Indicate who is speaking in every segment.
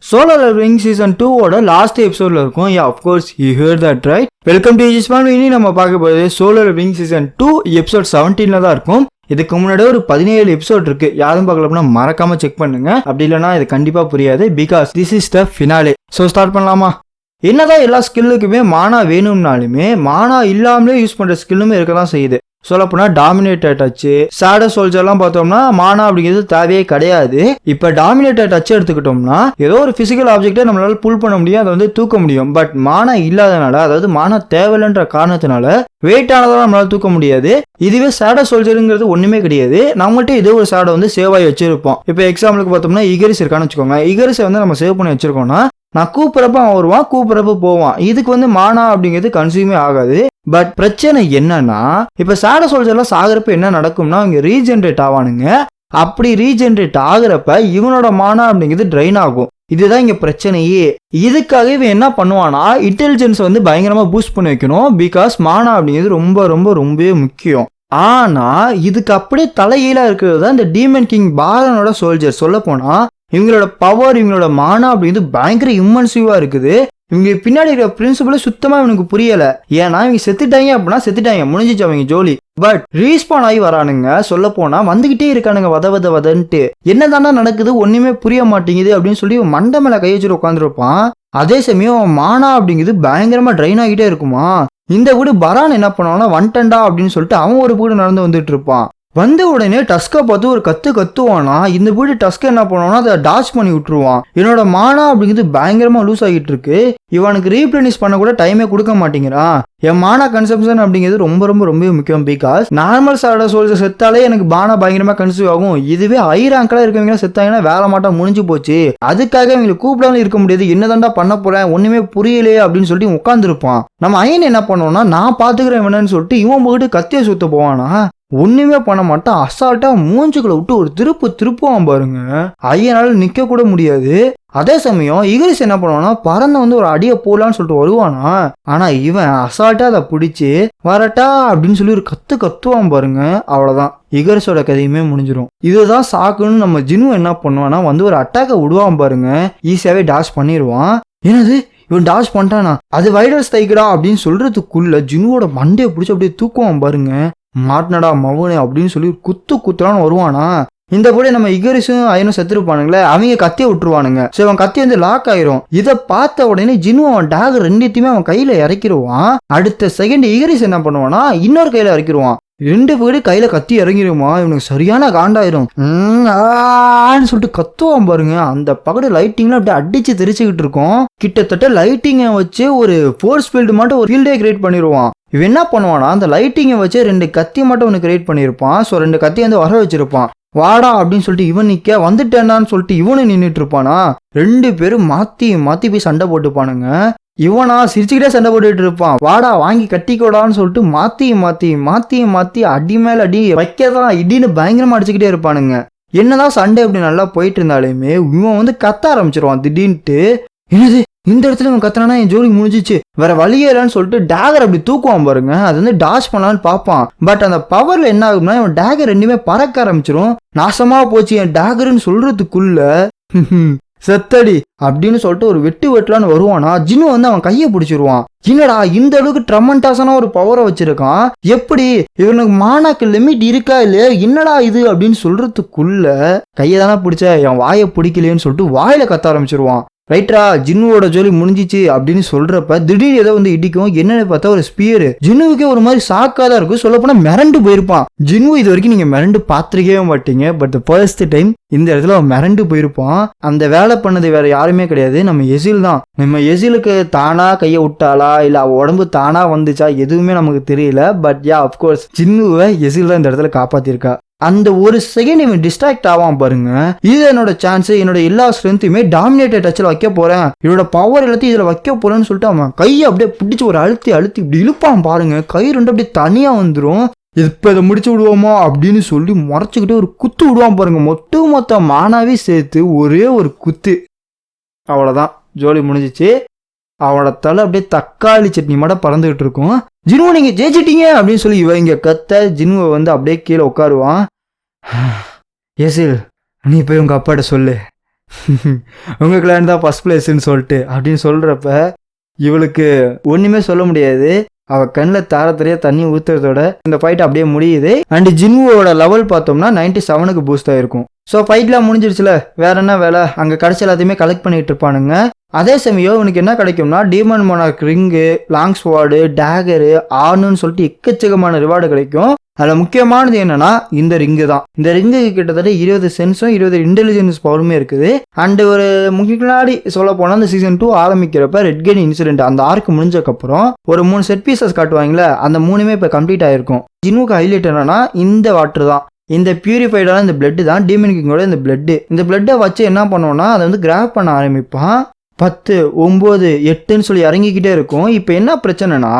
Speaker 1: Solo Leveling Season 2 ஓட last எபிசோட்ல இருக்கும். Yeah, of course, you heard that right. Welcome to Aegis Family. இனி நம்ம பார்க்க போகிறது Solo Leveling Season 2 எபிசோட் 17ல தான் இருக்கும். இதுக்கு முன்னாடி ஒரு 17 எபிசோட் இருக்கு. யாரும் பார்க்கலன்னா மறக்காம செக் பண்ணுங்க. அப்படி இல்லைன்னா இது கண்டிப்பா புரியாது. Because this is the finale. So start பண்ணலாமா? என்னதான் எல்லா ஸ்கில்லுக்குமே மானா வேணும்னாலுமே மானா இல்லாமலே யூஸ் பண்ற ஸ்கில்லுமே இருக்க தான் செய்யுது. சொல்லப்போனா டாமினேட்டர் டச்சு, ஷேடோ சோல்ஜர்லாம் பார்த்தோம்னா மானா அப்படிங்கிறது தேவையே கிடையாது. இப்ப டாமினேட்டர் டச் எடுத்துக்கிட்டோம்னா ஏதோ ஒரு பிசிக்கல் ஆப்ஜெக்டை நம்மளால புல் பண்ண முடியும், அதை வந்து தூக்க முடியும். பட் மானா இல்லாதனால, அதாவது மானா தேவையில்லைன்ற காரணத்தினால வெயிட் ஆனதெல்லாம் நம்மளால தூக்க முடியாது. இதுவே ஷேடோ சோல்ஜருங்கிறது ஒண்ணுமே கிடையாது. நம்மகிட்ட இதே ஒரு ஷேடோ வந்து சேவ் ஆகி வச்சிருப்போம். இப்ப எக்ஸாம்பிளுக்கு பார்த்தோம்னா இகரிஸ் இருக்கான்னு வச்சுக்கோங்க. இகரிஸை வந்து நம்ம சேவ் பண்ணி வச்சிருக்கோம்னா நான் கூப்பிட்றப்ப அவன் வருவான், கூப்பிட்றப்ப போவான். இதுக்கு வந்து மானா அப்படிங்கிறது கன்சியூமே ஆகாது. பட் பிரச்சனை என்னன்னா, இப்ப ஷேடோ சோல்ஜர்லாம் சாகிறப்ப என்ன நடக்கும்னா அவங்க ரீஜென்ரேட் ஆவானுங்க. அப்படி ரீஜென்ரேட் ஆகுறப்ப இவனோட மானா அப்படிங்கிறது ட்ரைன் ஆகும். இதுதான் இங்க பிரச்சனையே. இதுக்காக இவன் என்ன பண்ணுவானா, இன்டெலிஜென்ஸ் வந்து பயங்கரமா பூஸ்ட் பண்ணி வைக்கணும். பிகாஸ் மானா அப்படிங்கிறது ரொம்ப ரொம்ப ரொம்பவே முக்கியம். ஆனா இதுக்கு அப்படியே தலைகீழா இருக்கிறது தான் இந்த டீமன் கிங் பாரனோட சோல்ஜர். சொல்ல போனா இவங்களோட பவர், இவங்களோட மானா அப்படிங்கிறது பயங்கர இம்மன்சிவா இருக்குது. இவங்க பின்னாடி இருக்கிற பிரின்சிபலே சுத்தமா இவனுக்கு புரியல. ஏன்னா இவங்க செத்துட்டாங்க அப்படின்னா செத்துட்டாங்க, முடிஞ்சிச்சு அவங்க ஜோலி. பட் ரீஸ்பான் ஆகி வரானுங்க. சொல்ல போனா வந்துகிட்டே இருக்கானுங்க வதன்ட்டு. என்னதானா நடக்குது ஒண்ணுமே புரிய மாட்டேங்குது அப்படின்னு சொல்லி மண்டை மேல கை வச்சுட்டு உட்காந்துருப்பான். அதே சமயம் மானா அப்படிங்கிறது பயங்கரமா ட்ரைன் ஆகிட்டே இருக்குமா. இந்த வீடு பரான் என்ன பண்ணுவான்னா வந்துட்டா அப்படின்னு சொல்லிட்டு அவன் ஒரு வீடு நடந்து வந்துட்டு இருப்பான். வந்த உடனே டஸ்கை பார்த்து ஒரு கத்துவானா. இந்த வீடு டஸ்கை என்ன பண்ணுவானா அதை டாச் பண்ணி விட்டுருவான். என்னோட மானா அப்படிங்கிறது பயங்கரமா லூஸ் ஆகிட்டு இருக்கு. இவனுக்கு ரீப்ளனிஷ் பண்ண கூட டைமே கொடுக்க மாட்டேங்கிறான். என் மானா கன்சம்ஷன் அப்படிங்கிறது ரொம்ப ரொம்ப ரொம்ப முக்கியம். பிகாஸ் நார்மல் ஷேடோ சோல்ஜர் செத்தாலே எனக்கு மானா பயங்கரமா கன்சியூவ் ஆகும். இதுவே ஹை ரேங்க்ல இருக்கவங்க செத்தாங்கன்னா வேலை மாட்டா முடிஞ்சு போச்சு. அதுக்காக இவங்களுக்கு கூப்பிடாம இருக்க முடியாது. என்னதான்டா பண்ண போறேன் ஒண்ணுமே புரியலையே அப்படின்னு சொல்லிட்டு உட்காந்துருப்பான். நம்ம ஐயன் என்ன பண்ணுவோம்னா நான் பாத்துக்கிறேன் வேணும்னு சொல்லிட்டு இவன் போயிட்டு கத்திய சுத்த போவானா. ஒண்ணுமே பண்ண மாட்டான். அசால்ட்டா மூஞ்சுக்குள்ள விட்டு ஒரு திருப்புவான் பாருங்க. ஐயனால நிக்க கூட முடியாது. அதே சமயம் இகரிஸ் என்ன பண்ணுவானா, பறந்து வந்து ஒரு அடியை போலான்னு சொல்லிட்டு வருவானா. ஆனா இவன் அசால்ட்டா அதை பிடிச்சி வரட்டா அப்படின்னு சொல்லி ஒரு கத்துவான் பாருங்க. அவ்வளவுதான், இகரிஸோட கதையுமே முடிஞ்சிடும். இதுதான் சாக்குன்னு நம்ம ஜினு என்ன பண்ணுவானா வந்து ஒரு அட்டாக்கை விடுவான் பாருங்க. ஈஸியாவே டாஷ் பண்ணிடுவான். என்னது இவன் டாஷ் பண்ணிட்டானா, அது வைரஸ் தைக்கடா அப்படின்னு சொல்றதுக்குள்ள ஜினுவோட மண்டையை பிடிச்சி அப்படியே தூக்குவான் பாருங்க. மாட்டினடா மவனே அப்படின்னு சொல்லி குத்துறான்னு வருவானா. இந்த கூட நம்ம இகரிஸும் ஐயனும் செத்துருப்பானுங்களே, அவங்க கத்திய விட்டுருவானுங்க. ஸோ அவன் கத்தி வந்து லாக் ஆயிரும். இதை பார்த்த உடனே ஜினு அவன் டாக் ரெண்டுத்தையுமே அவன் கையில இறக்கிடுவான். அடுத்த செகண்ட் இகரிஸ் என்ன பண்ணுவானா இன்னொரு கையில இறக்கிடுவான். ரெண்டு பேரு கையில கத்தி இறங்கிடுமா. இவனுக்கு சரியான காண்டாயிரும். சொல்லிட்டு கத்துவான் பாருங்க. அந்த பகடு லைட்டிங்லாம் அப்படியே அடிச்சு தெரிச்சுக்கிட்டு இருக்கும். கிட்டத்தட்ட லைட்டிங்கை வச்சு ஒரு ஃபோர்ஸ் ஃபீல்டு மட்டும் ஒரு ஃபீல்டே கிரியேட் பண்ணிடுவான். இவன் என்ன பண்ணுவானா அந்த லைட்டிங்கை வச்சு 2 கத்தி மட்டும் ஒன்று கிரியேட் பண்ணியிருப்பான். ஸோ 2 கத்தி வந்து வர வச்சிருப்பான். வாடா அப்படின்னு சொல்லிட்டு இவன் நிக்க வந்துட்டேன்னான்னு சொல்லிட்டு இவனு நின்றுட்டு இருப்பானா. 2 பேரும் மாத்தி போய் சண்டை போட்டுப்பானுங்க. இவனா சிரிச்சுக்கிட்டே சண்டை போட்டுட்டு இருப்பான். வாடா வாங்கி கட்டிக்கோடான்னு சொல்லிட்டு மாத்தி அடி மேல அடி வைக்கதான் இடின்னு பயங்கரமா அடிச்சுக்கிட்டே இருப்பானுங்க. என்னதான் சண்டை அப்படி நல்லா போயிட்டு இருந்தாலுமே இவன் வந்து கத்த ஆரம்பிச்சிருவான் திடீர்னுட்டு. என்னது இந்த இடத்துல இவன் கத்துறானா என் ஜோலி முடிஞ்சிச்சு, வேற வழியே இல்லைன்னு சொல்லிட்டு டேகர் அப்படி தூக்குவான் பாருங்க. அது வந்து டாஷ் பண்ணலான்னு பார்ப்பான். பட் அந்த பவர்ல என்ன ஆகும்னா இவன் டேகர் ரெண்டுமே பறக்க ஆரம்பிச்சிரும். நாசமா போச்சு என் டேகர்ன்னு சொல்றதுக்குள்ள செத்தடி அப்படின்னு சொல்லிட்டு ஒரு வெட்டலான்னு வருவானா. ஜினு வந்து அவன் கையை பிடிச்சிருவான். என்னடா இந்த அளவுக்கு ட்ரமண்டாஸான ஒரு பவரை வச்சிருக்கான், எப்படி இவனுக்கு மானாக்கு லிமிட் இருக்கா இல்லையா, என்னடா இது அப்படின்னு சொல்றதுக்குள்ள கையை தானே பிடிச்ச என் வாயை பிடிக்கலையேன்னு சொல்லிட்டு வாயில கத்த ஆரம்பிச்சிருவான். ரைட்டா ஜின்னுவோட ஜோலி முடிஞ்சிச்சு அப்படின்னு சொல்றப்ப திடீர்னு ஏதோ வந்து இடிக்கும். என்னன்னு பார்த்தா ஒரு ஸ்பியர். ஜின்னுவுக்கே ஒரு மாதிரி சாக்காதான் இருக்கும். சொல்ல போனா மிரண்டு போயிருப்பான். ஜின்னு இது வரைக்கும் நீங்க மிரண்டு பார்த்துருக்கவே மாட்டீங்க. பட் ஃபர்ஸ்ட் டைம் இந்த இடத்துல அவன் மிரண்டு போயிருப்பான். அந்த வேலை பண்ணது வேற யாருமே கிடையாது, நம்ம எசில் தான். நம்ம எசிலுக்கு தானா கையை விட்டாளா இல்ல அவ உடம்பு தானா வந்துச்சா எதுவுமே நமக்கு தெரியல. பட் யா அப்கோர்ஸ் ஜின்னுவை எசில் தான் இந்த இடத்துல காப்பாத்திருக்கா. அந்த ஒரு செகண்ட் இவன் டிஸ்ட்ராக்ட் ஆவான் பாருங்க. இது என்னோட சான்ஸ், என்னோட எல்லா ஸ்ட்ரென்த்தையுமே டாமினேட்டட் டச்சில் வைக்க போறேன், என்னோட பவர் எல்லாத்தையும் இதுல வைக்க போறேன்னு சொல்லிட்டு அவன் கையை அப்படியே பிடிச்சி ஒரு அழுத்தி இப்படி இழுப்பான் பாருங்க. கை ரெண்டு அப்படியே தனியா வந்துடும். இப்ப இதை முடிச்சு விடுவோமா அப்படின்னு சொல்லி முறைச்சுக்கிட்டு ஒரு குத்து விடுவான் பாருங்க. மொத்த மானாவே சேர்த்து ஒரே ஒரு குத்து. அவ்வளவுதான், ஜோலி முடிஞ்சிச்சு. அவனோட தலை அப்படியே தக்காளி சட்னி மட்டும் பறந்துகிட்டு இருக்கும். ஜினுவை நீங்க ஜெயிச்சிட்டீங்க அப்படின்னு சொல்லி இவங்க கத்த ஜினுவை வந்து அப்படியே கீழே உட்காருவான். எசில் நீ போய் உங்க அப்பாட்ட சொல்லு, உங்கள் கிளான் தான் ஃபர்ஸ்ட் பிளேஸ்ன்னு சொல்லிட்டு அப்படின்னு சொல்கிறப்ப இவளுக்கு ஒன்றுமே சொல்ல முடியாது. அவள் கண்ணில் தாரத்தரையாக தண்ணி ஊற்றுறதோட இந்த ஃபைட் அப்படியே முடியுது. அண்ட் ஜின்வோட லெவல் பார்த்தோம்னா 97க்கு பூஸ்ட் ஆகிருக்கும். ஸோ ஃபைட்லாம் முடிஞ்சிருச்சுல, வேற என்ன வேலை, அங்கே கடைசி எல்லாத்தையுமே கலெக்ட் பண்ணிட்டு இருப்பானுங்க. அதே சமயம் இவனுக்கு என்ன கிடைக்கும்னா demon monarch ring, long sword, dagger, ஆர்னுன்னு சொல்லிட்டு எக்கச்சக்கமான ரிவார்டு கிடைக்கும். அதில் முக்கியமானது என்னன்னா இந்த ரிங்கு தான். இந்த ரிங்குக்கு கிட்டத்தட்ட 20 சென்ஸும் 20 இன்டெலிஜென்ஸ் பவருமே இருக்குது. அண்ட் ஒரு முன்னாடி சொல்ல போனால் இந்த சீசன் 2 ஆரம்பிக்கிறப்ப ரெட் கெயின் இன்சிடென்ட் அந்த ஆர்க்கு முடிஞ்சக்கப்புறம் ஒரு 3 செட் பீசஸ் காட்டுவாங்களே, அந்த 3மே இப்போ கம்ப்ளீட் ஆயிருக்கும். ஜின்வுக்கு ஹைலைட் என்னன்னா இந்த வாட்டர் தான், இந்த பியூரிஃபைடான இந்த பிளட்டு தான் டீமன் கிங்கோட இந்த பிளட்டு. இந்த பிளட்டை வச்சு என்ன பண்ணுவோம்னா அதை வந்து கிராப் பண்ண ஆரம்பிப்பான். 10, 9, 8ன்னு சொல்லி இறங்கிக்கிட்டே இருக்கும். இப்போ என்ன பிரச்சனைனா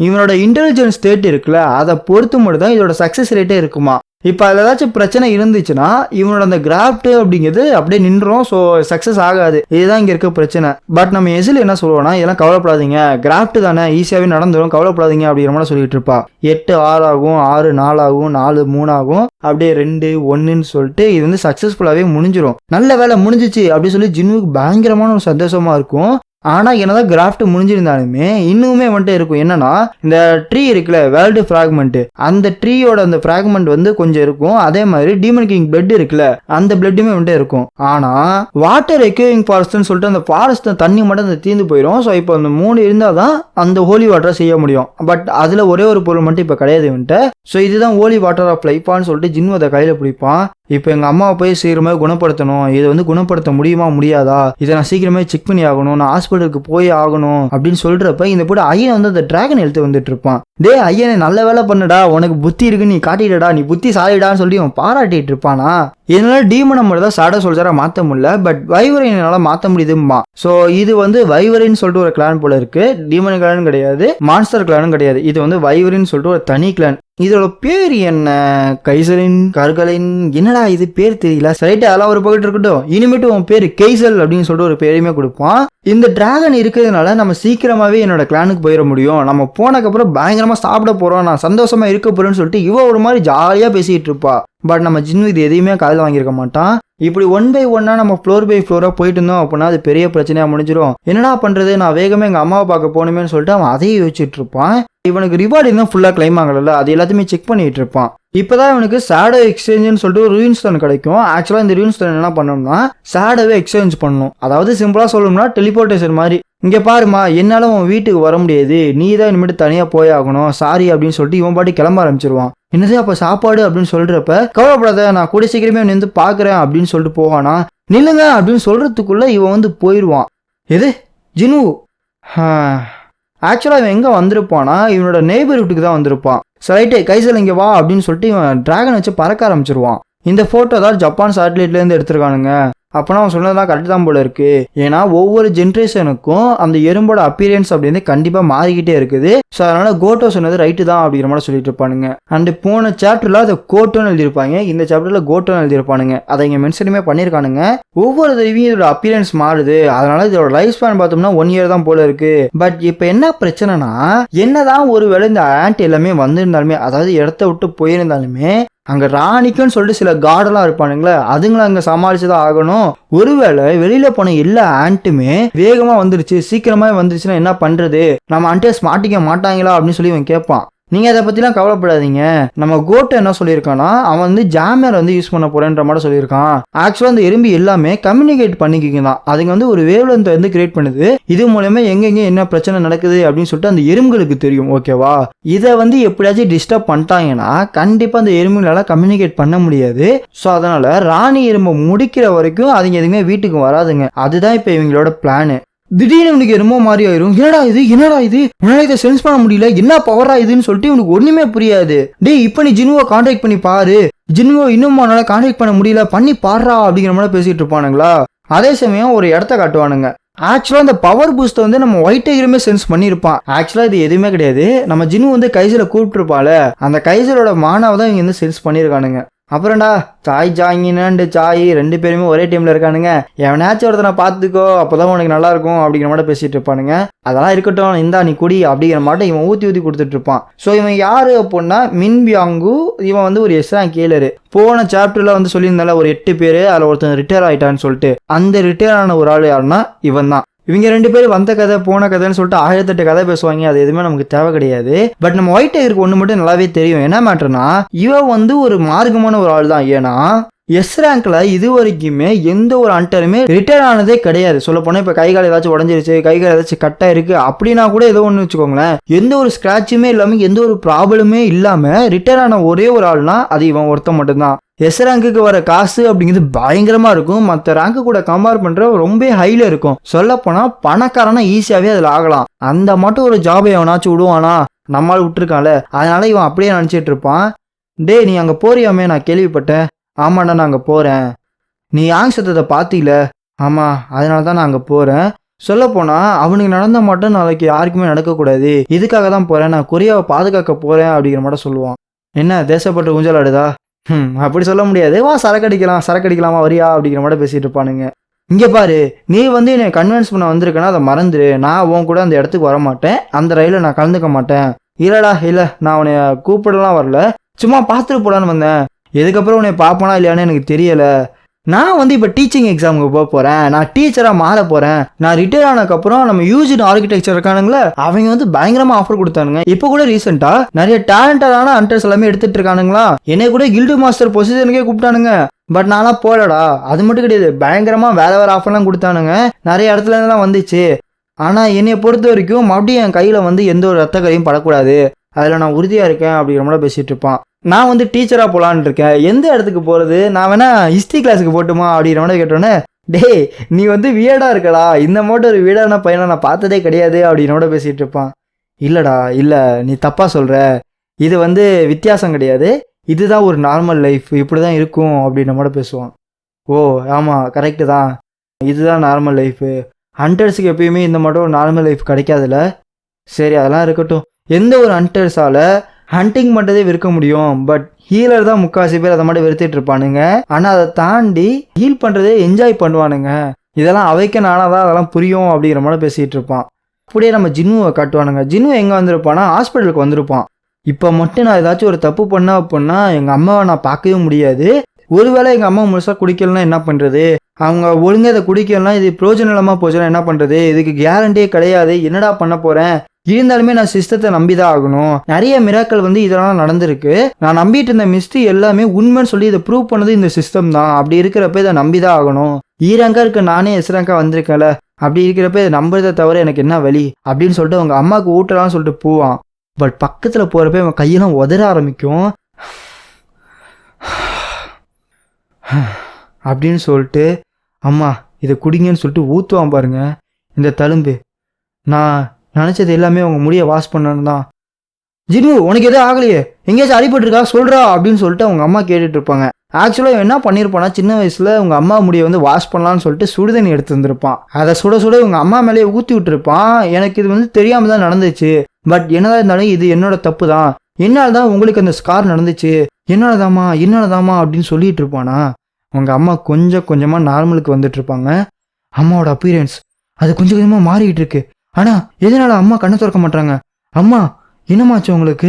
Speaker 1: இவனோட இன்டெலிஜென்ஸ் ஸ்டேட் இருக்குல்ல, அதை பொறுத்து மட்டும் தான் இதோட சக்ஸஸ் ரேட்டே இருக்குமா. இப்போ அதில் ஏதாச்சும் பிரச்சனை இருந்துச்சுன்னா இவனோட அந்த கிராஃப்ட் அப்படிங்கிறது அப்படியே நின்றோம். ஸோ சக்ஸஸ் ஆகாது. இதுதான் இங்கே இருக்க பிரச்சனை. பட் நம்ம எசில் என்ன சொல்லுவோம்னா இதெல்லாம் கவலைப்படாதீங்க, கிராஃப்ட் தானே ஈஸியாகவே நடந்துடும், கவலைப்படாதீங்க அப்படிங்கிற மாதிரி சொல்லிட்டு இருப்பா. 8 6 ஆகும், 6 4 ஆகும், 4 3 ஆகும், அப்படியே 2 1ன்னு சொல்லிட்டு இது வந்து சக்ஸஸ்ஃபுல்லாகவே முடிஞ்சிடும். நல்ல வேலை முடிஞ்சிச்சு அப்படின்னு சொல்லி ஜின்வுக்கு பயங்கரமான ஒரு சந்தோஷமா இருக்கும். ஆனால் என்னதான் கிராஃப்ட் முடிஞ்சிருந்தாலுமே இன்னுமே வந்துட்டு இருக்கும். என்னன்னா இந்த ட்ரீ இருக்குல்ல, வேர்ல்டு ஃப்ராக்மெண்ட், அந்த ட்ரீயோட அந்த ஃப்ராக்மெண்ட் வந்து கொஞ்சம் இருக்கும். அதே மாதிரி டீமன் கிங் பிளட் இருக்குல்ல, அந்த பிளட்டுமே வந்துட்டு இருக்கும். ஆனால் வாட்டர் எக்யூவிங் ஃபாரஸ்ட்னு சொல்லிட்டு அந்த ஃபாரஸ்ட் தண்ணி மட்டும் அந்த தீர்ந்து போயிடும். ஸோ இப்போ அந்த 3 இருந்தால் தான் அந்த ஹோலி வாட்டரை செய்ய முடியும். பட் அதில் ஒரே ஒரு பொருள் மட்டும் இப்போ கிடையாது வந்துட்டு. ஸோ இதுதான் ஹோலி வாட்டர் ஆஃப் லைஃபான்னு சொல்லிட்டு ஜின்னு அதை கையில் பிடிப்பான். இப்போ எங்கள் அம்மாவை போய் சீக்கிரமாக குணப்படுத்தணும், இதை வந்து குணப்படுத்த முடியுமா முடியாதா, இதை நான் சீக்கிரமே செக் பண்ணி ஆகணும், நான் ஹாஸ்பிட்டலுக்கு போய் ஆகணும் அப்படின்னு சொல்கிறப்ப இந்த போட்டு ஐயன் வந்து அந்த டிராகன் எழுத்து வந்துட்டு இருப்பான். டே ஐயனை நல்ல வேலை பண்ணுடா, உனக்கு புத்தி இருக்கு, நீ காட்டிடடா, நீ புத்தி சாலிடான்னு சொல்லி அவன் பாராட்டிட்டு இருப்பானா. இதனால டீமனை மட்டும் தான் ஷேடோ சோல்ஜரா மாற்ற முடியல, பட் வைவரின் என்னால் மாற்ற முடியுதுமா. ஸோ இது வந்து வைவரின்னு சொல்லிட்டு ஒரு கிளான் போல இருக்கு. டீமன் கிளானும் கிடையாது, மான்ஸ்டர் கிளானும் கிடையாது. இது வந்து வைவரின்னு சொல்லிட்டு ஒரு தனி கிளான். இதோட பேர் என்ன, கைசலின், கர்கலின், என்னடா இது பேர் தெரியல. சரிட்டு அதெல்லாம் ஒரு பக்கத்து இருக்கட்டும். இனிமேட்டு உன் பேர் கெய்சல் அப்படின்னு சொல்லிட்டு ஒரு பேரையுமே கொடுப்பான். இந்த டிராகன் இருக்கிறதுனால நம்ம சீக்கிரமாவே என்னோட கிளானுக்கு போயிட முடியும், நம்ம போனதுக்கப்புறம் பயங்கரமா சாப்பிட போறோம், நான் சந்தோஷமா இருக்க போறேன்னு சொல்லிட்டு இவ ஒரு மாதிரி ஜாலியா பேசிட்டு இருப்பா. பட் நம்ம ஜின்னு இது எதையுமே காதில் வாங்கியிருக்க மாட்டான். இப்படி 1 by 1 நம்ம ஃப்ளோர் பை ஃப்ளோரா போயிட்டு இருந்தோம் அப்படின்னா அது பெரிய பிரச்சனையா முடிஞ்சிடும். என்னடா பண்றது, நான் வேகமே எங்க அம்மாவை பார்க்க போகணுமேன்னு சொல்லிட்டு அவன் அதையும் யோசிச்சுட்டு இருப்பான். இவனுக்கு ரிவார்டு இன்னும் ஃபுல்லாக கிளைம் ஆகல, அது எல்லாத்தையுமே செக் பண்ணிட்டு இருப்பான். இப்போதான் இவனுக்கு ஷேடோ எக்ஸ்சேஞ்சுன்னு சொல்லிட்டு ஒரு ரூயின் ஸ்டோன் கிடைக்கும். ஆக்சுவலாக இந்த ரூயின் ஸ்டோன் என்ன பண்ணணும்னா ஷேடோவே எக்ஸ்சேஞ்ச் பண்ணணும். அதாவது சிம்பிளாக சொல்லணும்னா டெலிபோர்டேஷன் மாதிரி. இங்கே பாருமா, என்னால் உன் வீட்டுக்கு வர முடியாது, நீ தான் இனிமேட்டு தனியாக போய் ஆகணும், சாரி அப்படின்னு சொல்லிட்டு இவன் பாட்டி கிளம்ப ஆரம்பிச்சிருவான். என்னது அப்போ சாப்பாடு அப்படின்னு சொல்கிறப்ப, கவலைப்படாத நான் கூட சீக்கிரமே வந்து பார்க்குறேன் அப்படின்னு சொல்லிட்டு போவானா. நில்லுங்க அப்படின்னு சொல்கிறதுக்குள்ளே இவன் வந்து போயிடுவான். எது ஜினு? ஆக்சுவலாக இவன் எங்கே வந்திருப்பானா இவனோட நெய்பர்ஹுட்டுக்கு தான் வந்திருப்பான். ரைட்டு கைசல் இங்கே வா அப்படின்னு சொல்லிட்டு இவன் டிராகன் வச்சு பறக்க ஆரம்பிச்சிருவான். இந்த ஃபோட்டோ தான் ஜப்பான் சேட்டலைட்லேருந்து எடுத்திருக்கானுங்க. அப்போனா அவன் சொன்னதான் கரெக்ட் தான் போல இருக்கு. ஏன்னா ஒவ்வொரு ஜென்ரேஷனுக்கும் அந்த எறும்போட அப்பியரன்ஸ் அப்படின்னு கண்டிப்பாக மாறிக்கிட்டே இருக்குது. ஸோ அதனால கோட்டோ சொன்னது ரைட்டு தான் அப்படிங்கிற மாதிரி சொல்லிட்டு இருப்பானுங்க. அண்ட் போன சாப்டரில் அதை கோட்டோன்னு எழுதியிருப்பாங்க, இந்த சாப்டரில் கோட்டோன்னு எழுதியிருப்பானுங்க. அதை இங்கே மென்ஷனுமே பண்ணியிருக்கானுங்க. ஒவ்வொரு தடவையும் இதோட அப்பியரன்ஸ் மாறுது, அதனால இதோட லைஃப் ஸ்பேன் பார்த்தோம்னா 1 year தான் போல இருக்கு. பட் இப்போ என்ன பிரச்சனைனா, என்னதான் ஒரு வேளை இந்த ஆண்ட் எல்லாமே வந்திருந்தாலுமே, அதாவது இடத்த விட்டு போயிருந்தாலுமே அங்கே ராணிக்குன்னு சொல்லிட்டு சில கார்டெல்லாம் இருப்பானுங்களே, அதுங்களை அங்கே சமாளிச்சு தான் ஆகணும். ஒருவேளை வெளியில் போன எல்லா ஆண்ட்டுமே வேகமாக வந்துருச்சு, சீக்கிரமாக வந்துருச்சுன்னா என்ன பண்ணுறது, நம்ம ஆண்ட்டே மாட்டிக்க மாட்டாங்களா அப்படின்னு சொல்லி இவன் கேட்பான். நீங்கள் அதை பற்றிலாம் கவலைப்படாதீங்க, நம்ம கோட்டை என்ன சொல்லியிருக்கான்னா அவன் வந்து ஜாமர் வந்து யூஸ் பண்ண போகிறேன்ற மாதிரி சொல்லியிருக்கான். ஆக்சுவலாக அந்த எறும்பி எல்லாமே கம்யூனிகேட் பண்ணிக்கிங்க தான், அதுங்க வந்து ஒரு வேவ்லென்த் வந்து கிரியேட் பண்ணுது. இது மூலமா எங்கெங்கே என்ன பிரச்சனை நடக்குது அப்படின்னு சொல்லிட்டு அந்த எறும்புகளுக்கு தெரியும். ஓகேவா, இதை வந்து எப்படியாச்சும் டிஸ்டர்ப் பண்ணிட்டாங்கன்னா கண்டிப்பாக அந்த எறும்புகளால் கம்யூனிகேட் பண்ண முடியாது. ஸோ அதனால் ராணி எறும்பை முடிக்கிற வரைக்கும் அதுங்க எதுவுமே வீட்டுக்கு வராதுங்க. அதுதான் இப்போ இவங்களோட பிளானு. திடீர்னு இவனுக்கு என்னமோ மாதிரி ஆயிரும். என்னடா இது உன்னால இதை சென்ஸ் பண்ண முடியல, என்ன பவரா இதுன்னு சொல்லிட்டு இவனுக்கு ஒண்ணுமே புரியாது. டேய் இப்போ நீ ஜின்னுவை கான்டாக்ட் பண்ணி பாரு, ஜின்னுவை இன்னும் உன்னால கான்டாக்ட் பண்ண முடியல, பண்ணி பாடுறா அப்படிங்கிற மாதிரி பேசிட்டு இருப்பானுங்களா. அதே சமயம் ஒரு இடத்த காட்டுவானுங்க. ஆக்சுவலாக இந்த பவர் பூஸ்ட்டை வந்து நம்ம ஒயிட் டைகருமே சென்ஸ் பண்ணியிருப்பான். ஆக்சுவலாக இது எதுவுமே கிடையாது, நம்ம ஜின்னு வந்து கைசில் கூப்பிட்டுருப்பால, அந்த கைசலோட மானாவை தான் இவங்க வந்து சென்ஸ் பண்ணியிருக்கானுங்க. அப்புறம்டா சாய் ஜாங்கினாண்டு சாய் 2 பேருமே ஒரே டீமில் இருக்கானுங்க, எவனாச்சும் ஒருத்தனை பார்த்துக்கோ அப்போதான் உனக்கு நல்லா இருக்கும் அப்படிங்கிற மாதிரி பேசிட்டு இருப்பானுங்க. அதெல்லாம் இருக்கட்டும், இந்தா நீ குடி அப்படிங்கிற மாட்டோம் இவன் ஊற்றி கொடுத்துட்டு இருப்பான். ஸோ இவன் யாரு அப்படின்னா மின்பியாங்கு. இவன் வந்து ஒரு எஸ்ராங் கேலரு. போன சாப்டர்ல வந்து சொல்லியிருந்தால ஒரு 8 பேர், அதில் ஒருத்தன் ரிட்டையர் ஆயிட்டான்னு சொல்லிட்டு, அந்த ரிட்டையர் ஆன ஒரு ஆள் யாருன்னா இவன் தான். இவங்க 2 பேரும் வந்த கதை போன கதைன்னு சொல்லிட்டு 1008 கதை பேசுவாங்க, அது எதுவுமே நமக்கு தேவை கிடையாது. பட் நம்ம ஒயிட் டைகருக்கு ஒன்று மட்டும் நல்லாவே தெரியும். என்ன மேட்டர்னா இவன் வந்து ஒரு மார்க்கமான ஒரு ஆள் தான். ஏன்னா எஸ் ரேங்க்ல இது வரைக்குமே எந்த ஒரு ஹண்டருமே ரிட்டையர் ஆனதே கிடையாது. சொல்ல போனா இப்ப கைகால் ஏதாச்சும் உடஞ்சிருச்சு, கைகால் ஏதாச்சும் கட்டா இருக்கு அப்படின்னா கூட ஏதோ ஒன்று வச்சுக்கோங்களேன், எந்த ஒரு ஸ்கிராட்சுமே இல்லாம எந்த ஒரு ப்ராப்ளமே இல்லாம ரிட்டையர் ஆன ஒரே ஒரு ஆள்னா அது இவன் ஒருத்தன் மட்டும்தான். எஸ் ரேங்குக்கு வர காசு அப்படிங்கிறது பயங்கரமா இருக்கும். மற்ற ரேங்க்கு கூட கம்பேர் பண்ற ரொம்ப ஹைல இருக்கும். சொல்ல போனா பணக்காரனா ஈஸியாவே அதுல ஆகலாம். அந்த மட்டும் ஒரு ஜாபை எவனாச்சும் விடுவானா, நம்மளால விட்டுருக்கான்ல, அதனால இவன் அப்படியே நினைச்சிட்டு இருப்பான். டே நீ அங்க போறியாமே, நான் கேள்விப்பட்டேன். ஆமாண்டா நான் அங்கே போகிறேன். நீ யாங் சத்தத்தை பார்த்தீல? ஆமாம், அதனால தான் நான் அங்கே போகிறேன். சொல்லப்போனால் அவனுக்கு நடந்த மட்டும் நாளைக்கு யாருக்குமே நடக்கக்கூடாது, இதுக்காக தான் போகிறேன், நான் கொரியாவை பாதுகாக்க போகிறேன் அப்படிங்கிற மட்டும் சொல்லுவான். என்ன தேசப்பட்டு ஊஞ்சலாடுதா? அப்படி சொல்ல முடியாது. வா சரக்கடிக்கலாமா வரியா அப்படிங்கிற மட்டும் பேசிகிட்டு இருப்பானுங்க. இங்கே பாரு, நீ வந்து என்னை கன்வின்ஸ் பண்ண வந்திருக்கேன்னா அதை மறந்துடு. நான் உன் கூட அந்த இடத்துக்கு வர மாட்டேன், அந்த ரயிலில் நான் கலந்துக்க மாட்டேன். இல்லைடா இல்லை, நான் உன்னை கூப்பிடலாம் வரல, சும்மா பார்த்துட்டு போடான்னு வந்தேன். எதுக்கப்புறம் உன்னை பார்ப்பனா இல்லையான்னு எனக்கு தெரியலை. நான் வந்து இப்போ டீச்சிங் எக்ஸாமுக்கு போக போகிறேன், நான் டீச்சராக மாற போகிறேன். நான் ரிட்டையர் ஆனதுக்கப்புறம் நம்ம யூஜி ஆர்கிடெக்சர் இருக்கானுங்களே, அவங்க வந்து பயங்கரமாக ஆஃபர் கொடுத்தானுங்க. இப்போ கூட ரீசெண்டாக நிறைய டேலண்டடான ஹண்டர்ஸ் எல்லாமே எடுத்துட்டு இருக்கானுங்களா. என்னை கூட கில்டு மாஸ்டர் பொசிஷனுக்கே கூப்பிட்டானுங்க. பட் நான்லாம் போலடா. அது மட்டும் கிடையாது, பயங்கரமாக வேற ஆஃபர்லாம் கொடுத்தானுங்க, நிறைய இடத்துல இருந்தெல்லாம் வந்துச்சு. ஆனால் என்னை பொறுத்த வரைக்கும் மறுபடியும் என் கையில் வந்து எந்த ஒரு ரத்த கரையும் படக்கூடாது, அதில் நான் உறுதியாக இருக்கேன் அப்படிங்கிற மாதிரி பேசிகிட்டு இருப்பான். நான் வந்து டீச்சராக போகலான்னு இருக்கேன், எந்த இடத்துக்கு போகிறது, நான் வேணா ஹிஸ்ட்ரி கிளாஸுக்கு போட்டுமா அப்படிங்கிற மாதிரி கேட்டோன்னே, டே நீ வந்து வியர்டாக இருக்கடா, இந்த மட்டும் ஒரு வீடான பையனை நான் பார்த்ததே கிடையாது அப்படின்னோட பேசிகிட்டு இருப்பான். இல்லைடா இல்லை, நீ தப்பாக சொல்கிற, இது வந்து வித்தியாசம் கிடையாது, இதுதான் ஒரு நார்மல் லைஃப், இப்படி தான் இருக்கும் அப்படின்னு கூட பேசுவான். ஓ ஆமாம் கரெக்டு தான், இதுதான் நார்மல் லைஃபு, ஹண்டர்ஸுக்கு எப்பயுமே இந்த மட்டும் ஒரு நார்மல் லைஃப் கிடைக்காதுல்ல. சரி அதெல்லாம் இருக்கட்டும், எந்த ஒரு ஹண்டர்ஸால் ஹண்டிங் பண்ணுறதே விற்க முடியும், பட் ஹீலர் தான் முக்கால்வாசி பேர் அதை மட்டும் வெறுத்துட்டு இருப்பானுங்க. ஆனால் அதை தாண்டி ஹீல் பண்ணுறதே என்ஜாய் பண்ணுவானுங்க. இதெல்லாம் அவைக்க நானாதான் அதெல்லாம் புரியும் அப்படிங்கிற மாதிரி பேசிகிட்டு இருப்பான். அப்படியே நம்ம ஜின்னுவை காட்டுவானுங்க. ஜின்னு எங்கே வந்திருப்பான்னா ஹாஸ்பிட்டலுக்கு வந்திருப்பான். இப்போ மட்டும் நான் ஏதாச்சும் ஒரு தப்பு பண்ணேன் அப்படின்னா எங்கள் அம்மாவை நான் பார்க்கவே முடியாது. ஒருவேளை எங்கள் அம்மா முழுசாக குடிக்கலன்னா என்ன பண்ணுறது, அவங்க ஒழுங்காக இதை குடிக்கலாம், இது பிரோஜனமாக போச்சுன்னா என்ன பண்ணுறது, இதுக்கு கேரண்டியே கிடையாது, என்னடா பண்ண போகிறேன். இருந்தாலுமே நான் சிஸ்டத்தை நம்பி தான் ஆகணும். நிறைய மிராக்கள் வந்து இதெல்லாம் நடந்திருக்கு, நான் நம்பிட்டு இருந்த மிஸ்ட்ரி எல்லாமே உண்மைன்னு சொல்லி இதை ப்ரூவ் பண்ணது இந்த சிஸ்டம் தான். அப்படி இருக்கிறப்ப இதை நம்பி தான் ஆகணும். ஈரங்கா இருக்க நானே எஸ்ரங்கா வந்திருக்கேன்ல, அப்படி இருக்கிறப்ப இதை நம்புறதை தவிர எனக்கு என்ன வழி அப்படின்னு சொல்லிட்டு அவங்க அம்மாவுக்கு ஊட்டலாம்னு சொல்லிட்டு போவான். பட் பக்கத்தில் போகிறப்ப அவன் கையெல்லாம் உதற ஆரம்பிக்கும். அப்படின்னு சொல்லிட்டு அம்மா இதை குடிங்கன்னு சொல்லிட்டு ஊற்றுவான் பாருங்க இந்த தழும்பு. நான் நினச்சது எல்லாமே அவங்க முடியை வாஷ் பண்ணணும் தான். ஜினு உனக்கு எதுவும் ஆகலையே, எங்கேயாச்சும் அடிபட்டுருக்கா சொல்கிறா அப்படின்னு சொல்லிட்டு அவங்க அம்மா கேட்டுட்டு இருப்பாங்க. ஆக்சுவலாக என்ன பண்ணியிருப்பானா, சின்ன வயசில் உங்கள் அம்மா முடியை வந்து வாஷ் பண்ணலான்னு சொல்லிட்டு சுடுதண்ணி எடுத்து வந்திருப்பான். அதை சுட சுட இவங்க அம்மா மேலேயே ஊற்றி விட்டுருப்பான். எனக்கு இது வந்து தெரியாமல் தான் நடந்துச்சு, பட் என்னதான் இருந்தாலும் இது என்னோட தப்பு தான், என்னால் தான் உங்களுக்கு அந்த ஸ்கார் நடந்துச்சு, என்னாலதாமா அப்படின்னு சொல்லிட்டு இருப்பானா. உங்கள் அம்மா கொஞ்சம் கொஞ்சமாக நார்மலுக்கு வந்துட்டு இருப்பாங்க. அம்மாவோட அப்பீரியன்ஸ் அது கொஞ்சம் கொஞ்சமாக மாறிக்கிட்டு இருக்கு. ஆனால் எதனால அம்மா கண்ணை திறக்க மாட்டாங்க. அம்மா என்னமாச்சு உங்களுக்கு,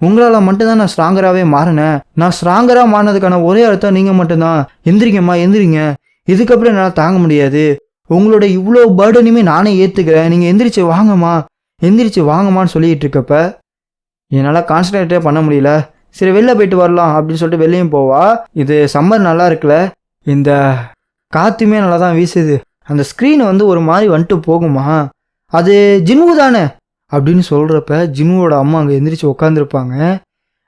Speaker 1: உங்களால் மட்டும்தான் நான் ஸ்ட்ராங்கராகவே மாறினேன், நான் ஸ்ட்ராங்கராக மாறினதுக்கான ஒரே அர்த்தம் நீங்கள் மட்டும்தான். எந்திரிங்கம்மா எந்திரிங்க, இதுக்கப்புறம் என்னால் தாங்க முடியாது, உங்களோட இவ்வளோ பர்டனையுமே நானே ஏற்றுக்கிறேன், நீங்கள் எந்திரிச்சு வாங்கம்மான்னு சொல்லிகிட்டு இருக்கப்ப என்னால் கான்சன்ட்ரேட்டே பண்ண முடியல. சரி வெளில போயிட்டு வரலாம் அப்படின்னு சொல்லிட்டு வெளியும் போவா. இது சம்மர் நல்லா இருக்குல்ல, இந்த காற்றுமே நல்லா தான் வீசுது, அந்த ஸ்க்ரீன் வந்து ஒரு மாதிரி வந்துட்டு போகுமா, அது ஜின்னு தானே அப்படின்னு சொல்கிறப்ப ஜின்னுவோட அம்மா அங்கே எந்திரிச்சு உட்காந்துருப்பாங்க.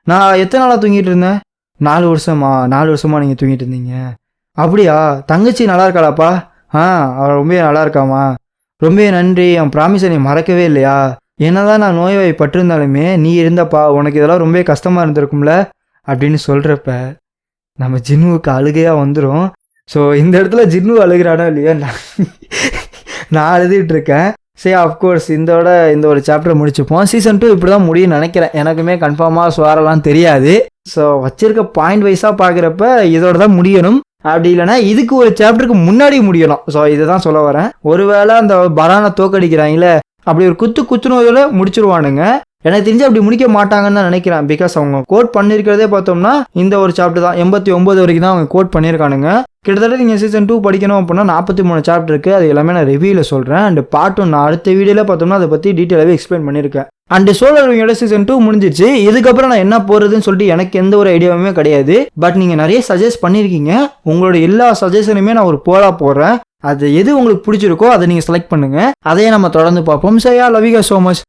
Speaker 1: நான் எத்தனை நாளாக தூங்கிட்டு இருந்தேன், 4 வருஷமா நீங்கள் தூங்கிட்டு இருந்தீங்க. அப்படியா, தங்கச்சி நல்லா இருக்காளாப்பா? அவள் ரொம்ப நல்லா இருக்காமா, ரொம்ப நன்றி, என் ப்ராமிஸை நீ மறக்கவே இல்லையா, என்னதான் நான் நோய்வாய் பட்டிருந்தாலுமே நீ இருந்தப்பா, உனக்கு இதெல்லாம் ரொம்ப கஷ்டமாக இருந்திருக்கும்ல அப்படின்னு சொல்கிறப்ப நம்ம ஜின்னுவுக்கு அழுகையாக வந்துடும். ஸோ இந்த இடத்துல ஜின்னு அழுகிறானோ இல்லையோ நான் அழுதுகிட்டு இருக்கேன். சரி அஃப்கோர்ஸ் இந்த ஒரு சாப்டர் முடிச்சுப்போம். சீசன் 2 இப்படி தான் முடியும்னு நினைக்கிறேன், எனக்குமே கன்ஃபார்மாக சுவாரெல்லாம் தெரியாது. ஸோ வச்சிருக்க பாயிண்ட் வைஸாக பார்க்குறப்ப இதோட தான் முடியணும். அப்படி இல்லைன்னா இதுக்கு ஒரு சாப்டருக்கு முன்னாடி முடியணும். ஸோ இதை தான் சொல்ல வரேன். ஒருவேளை அந்த பரானை தோக்கடிக்கிறாங்களே அப்படி ஒரு குத்துனதோட முடிச்சிருவானுங்க. எனக்கு தெரிஞ்சு அப்படி முடிக்க மாட்டாங்கன்னு தான் நினைக்கிறேன். பிகாஸ் அவங்க கோட் பண்ணியிருக்கிறதே பார்த்தோம்னா இந்த ஒரு சாப்டர் தான் 89 வரைக்கும் தான் அவங்க கோட் பண்ணியிருக்கானுங்க. கிட்டத்தட்ட நீங்கள் சீசன் 2 படிக்கணும் அப்படின்னா 43 சாப்டர் இருக்குது. அது எல்லாமே நான் ரிவ்யூவில் சொல்கிறேன். அண்ட் பார்ட் 1 நான் அடுத்த வீடியோவில் பார்த்தோம்னா அதை பற்றி டீட்டெயிலாகவே எக்ஸ்பிளைன் பண்ணியிருக்கேன். அண்ட் சோலர் விங்கோட சீசன் 2 முடிஞ்சிச்சு. இதுக்கப்புறம் நான் என்ன போகிறதுன்னு சொல்லிட்டு எனக்கு எந்த ஒரு ஐடியாவுமே கிடையாது. பட் நீங்கள் நிறைய சஜஸ்ட் பண்ணியிருக்கீங்க. உங்களோட எல்லா சஜஷனுமே நான் ஒரு போலாக போடுறேன். அது எது உங்களுக்கு பிடிச்சிருக்கோ அதை நீங்கள் செலக்ட் பண்ணுங்கள். அதையே நம்ம தொடர்ந்து பார்ப்போம். So yeah love you so much.